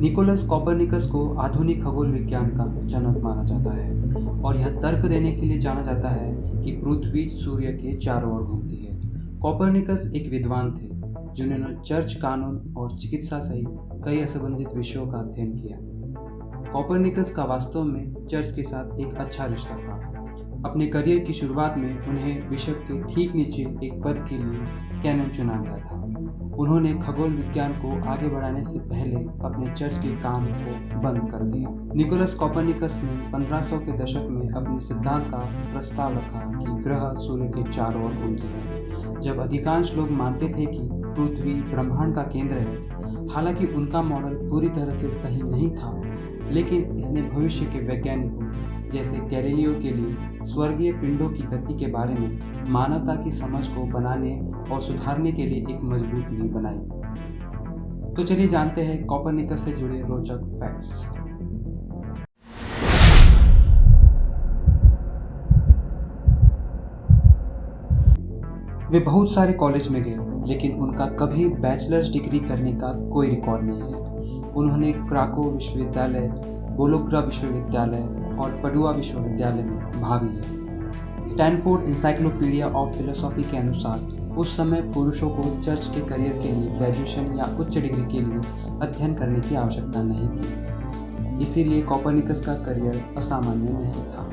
Nicholas Copernicus को आधुनिक खगोल विज्ञान का जनक माना जाता है और यह तर्क देने के लिए जाना जाता है कि पृथ्वी सूर्य के चारों ओर घूमती है। कॉपरनिकस एक विद्वान थे जिन्होंने चर्च, कानून और चिकित्सा सहित कई असंबंधित विषयों का अध्ययन किया। कॉपरनिकस का वास्तव में चर्च के साथ एक अच्छा रिश्ता था। अपने करियर की शुरुआत में उन्हें बिशप के ठीक नीचे एक पद के लिए कैनन चुना गया था। उन्होंने खगोल विज्ञान को आगे बढ़ाने से पहले अपने चर्च के काम को बंद कर दिया। निकोलस कॉपरनिकस ने 1500 के दशक में अपने सिद्धांत का प्रस्ताव रखा कि ग्रह सूर्य के चारों ओर घूमते हैं। जब अधिकांश लोग मानते थे कि पृथ्वी ब्रह्मांड का केंद्र है, हालांकि उनका मॉडल पूरी तरह से सही नहीं था, लेकिन इसने भविष्य के वैज्ञानिकों जैसे गैलीलियो के लिए स्वर्गीय पिंडों की गति के बारे में मानवता की समझ को बनाने और सुधारने के लिए एक मजबूत नींव बनाई। तो चलिए जानते हैं कॉपरनिकस से जुड़े रोचक फैक्ट्स। वे बहुत सारे कॉलेज में गए, लेकिन उनका कभी बैचलर्स डिग्री करने का कोई रिकॉर्ड नहीं है। उन्होंने क्राको विश्वविद्यालय, बोलोग्रा विश्वविद्यालय और पडुआ विश्वविद्यालय में भाग लिया। स्टैनफोर्ड इंसाइक्लोपीडिया ऑफ फिलोसॉफी के अनुसार उस समय पुरुषों को चर्च के करियर के लिए ग्रेजुएशन या उच्च डिग्री के लिए अध्ययन करने की आवश्यकता नहीं थी, इसीलिए कॉपरनिकस का करियर असामान्य नहीं था।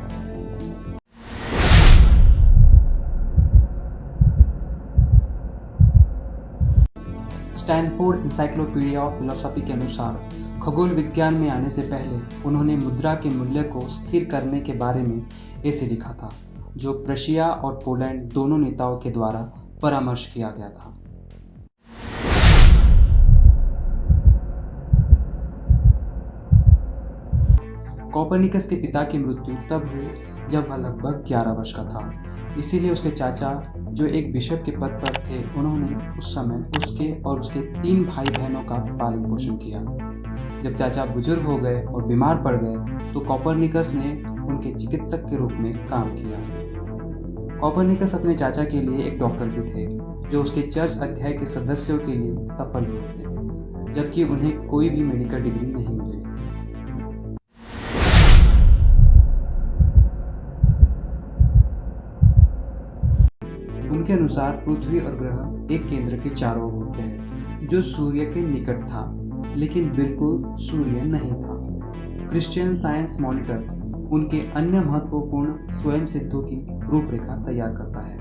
स्टैनफोर्ड इंसाइक्लोपीडिया ऑफ फिलोसॉफी के अनुसार खगोल विज्ञान में आने से पहले उन्होंने मुद्रा के मूल्य को स्थिर करने के बारे में ऐसे लिखा था, जो प्रशिया और पोलैंड दोनों नेताओं के द्वारा परामर्श किया गया था। कॉपरनिकस के पिता की मृत्यु तब हुई जब वह लगभग 11 वर्ष का था, इसीलिए उसके चाचा, जो एक बिशप के पद पर थे, उन्होंने उस समय उसके और उसके 3 भाई बहनों का पालन पोषण किया। जब चाचा बुजुर्ग हो गए और बीमार पड़ गए तो कॉपरनिकस ने उनके चिकित्सक के रूप में काम किया। कॉपरनिकस अपने चाचा के लिए एक डॉक्टर भी थे, जो उसके चर्च अध्याय के सदस्यों के लिए सफल हुए थे, जबकि उन्हें कोई भी मेडिकल डिग्री नहीं मिली। उनके अनुसार पृथ्वी और ग्रह एक केंद्र के चारों ओर घूमते हैं, जो सूर्य के निकट था, लेकिन बिल्कुल सूर्य नहीं था। क्रिश्चियन साइंस मॉनिटर उनके अन्य महत्वपूर्ण स्वयं सिद्धों की रूपरेखा तैयार करता है।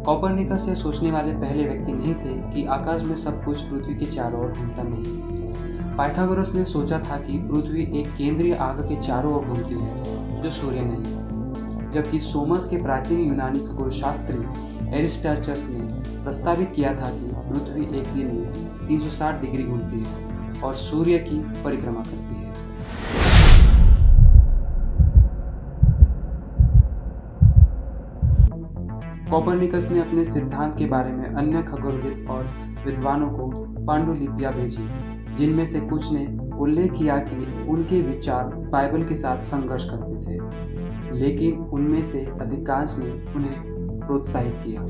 कॉपरनिकस यह सोचने वाले पहले व्यक्ति नहीं थे कि आकाश में सब कुछ पृथ्वी के चारों ओर घूमता नहीं है। पाइथागोरस ने सोचा था कि पृथ्वी एक केंद्रीय आग के चारों ओर घूमती है, जो सूर्य नहीं, जबकि सोमस के प्राचीन यूनानी खगोलशास्त्री एरिस्टार्चस ने प्रस्तावित किया था कि पृथ्वी एक दिन में 360 डिग्री घूमती है और सूर्य की परिक्रमा करती है। कॉपरनिकस ने अपने सिद्धांत के बारे में अन्य खगोलविद और विद्वानों को पांडुलिपियां भेजी, जिनमें से कुछ ने उल्लेख किया कि उनके विचार बाइबल के साथ संघर्ष करते थे, लेकिन उनमें से अधिकांश ने उन्हें प्रोत्साहित किया।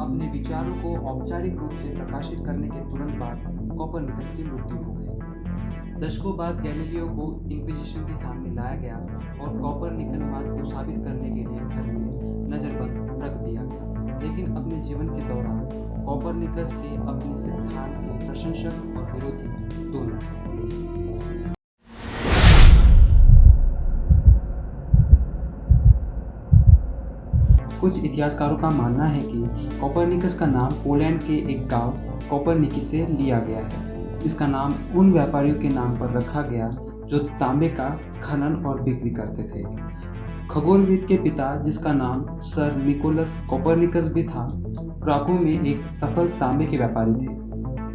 अपने विचारों को औपचारिक रूप से प्रकाशित करने के तुरंत बाद कॉपरनिकस की मृत्यु हो गई। दशकों बाद गैलीलियो को इंक्विजिशन के सामने लाया गया और कॉपरनिकनवाद को साबित करने के लिए घर में नजरबंद रख दिया गया, लेकिन अपने जीवन के दौरान कॉपरनिकस के अपने सिद्धांत के प्रशंसक और विरोधी दोनों थे। कुछ इतिहासकारों का मानना है कि कॉपरनिकस का नाम पोलैंड के एक गांव कॉपरनिकी से लिया गया है। इसका नाम उन व्यापारियों के नाम पर रखा गया जो तांबे का खनन और बिक्री करते थे। खगोलविद के पिता, जिसका नाम सर निकोलस कॉपरनिकस भी था, क्राको में एक सफल तांबे के व्यापारी थे।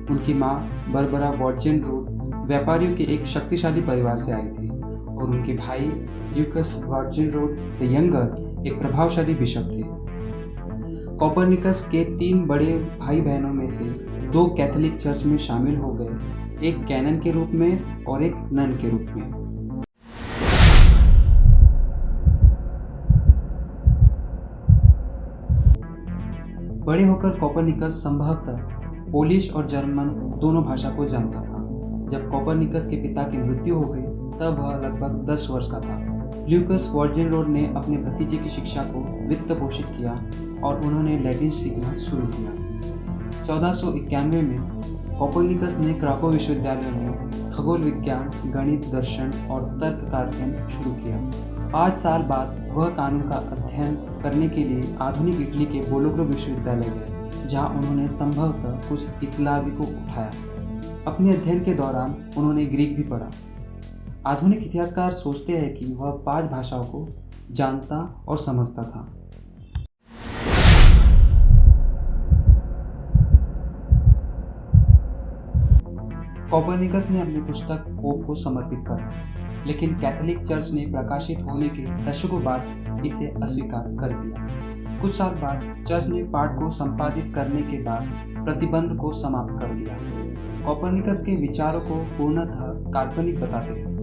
उनकी मां बरबरा वार्जेनरोड व्यापारियों के एक शक्तिशाली परिवार से आई थी और उनके भाई ल्यूकस वार्जेनरोड द यंगर एक प्रभावशाली बिशप थे। कॉपरनिकस के 3 बड़े भाई बहनों में से 2 कैथोलिक चर्च में शामिल हो गए, एक कैनन के रूप में और एक नन के रूप में। बड़े होकर कोपरनिकस संभवतः पोलिश और जर्मन दोनों भाषा को जानता था। जब कोपरनिकस के पिता की मृत्यु हो गई तब वह लगभग 10 वर्ष का था। ल्यूकस वर्जिनरोड ने अपने भतीजे की शिक्षा को वित्त पोषित किया और उन्होंने लैटिन सीखना शुरू किया। 1491 में कोपरनिकस ने क्राको विश्वविद्यालय में खगोल विज्ञान, गणित, दर्शन और तर्क का अध्ययन शुरू किया। 5 साल बाद वह कानून का अध्ययन करने के लिए आधुनिक इटली के बोलोग्नो विश्वविद्यालय गए, जहां उन्होंने संभवतः कुछ इतलावी को उठाया। अपने अध्ययन के दौरान उन्होंने ग्रीक भी पढ़ा। आधुनिक इतिहासकार सोचते हैं कि वह 5 भाषाओं को जानता और समझता था। कोपरनिकस ने अपनी पुस्तक पोप को समर्पित कर दी, लेकिन कैथोलिक चर्च ने प्रकाशित होने के दशकों बाद इसे अस्वीकार कर दिया। कुछ साल बाद चर्च ने पाठ को संपादित करने के बाद प्रतिबंध को समाप्त कर दिया। कोपरनिकस के विचारों को पूर्णतः काल्पनिक बताते हैं।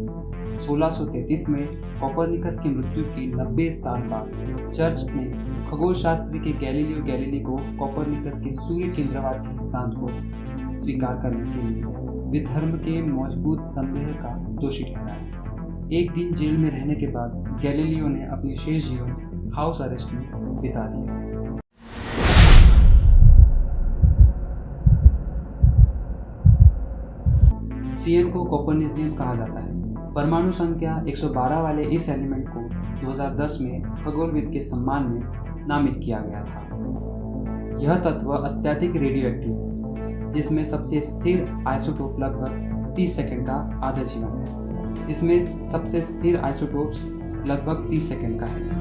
1633 में कोपरनिकस की मृत्यु के 90 साल बाद चर्च ने खगोलशास्त्री के गैलीलियो गैलीली को कोपरनिकस के सूर्य केंद्रवाद के सिद्धांत को स्वीकार करने के लिए विधर्म के मजबूत संदेह का दोषी ठहराया। एक दिन जेल में रहने के बाद गैलीलियो ने अपने शेष जीवन हाउस अरेस्ट में बिता दिया। सीएन को कोपरनिसियम कहा जाता है। परमाणु संख्या 112 वाले इस एलिमेंट को 2010 में खगोलविद के सम्मान में नामित किया गया था। यह तत्व अत्यधिक रेडियोएक्टिव है, जिसमें सबसे स्थिर आइसोटोप लगभग 30 सेकंड का आधा जीवन है। इसमें सबसे स्थिर आइसोटोप्स लगभग 30 सेकंड का है।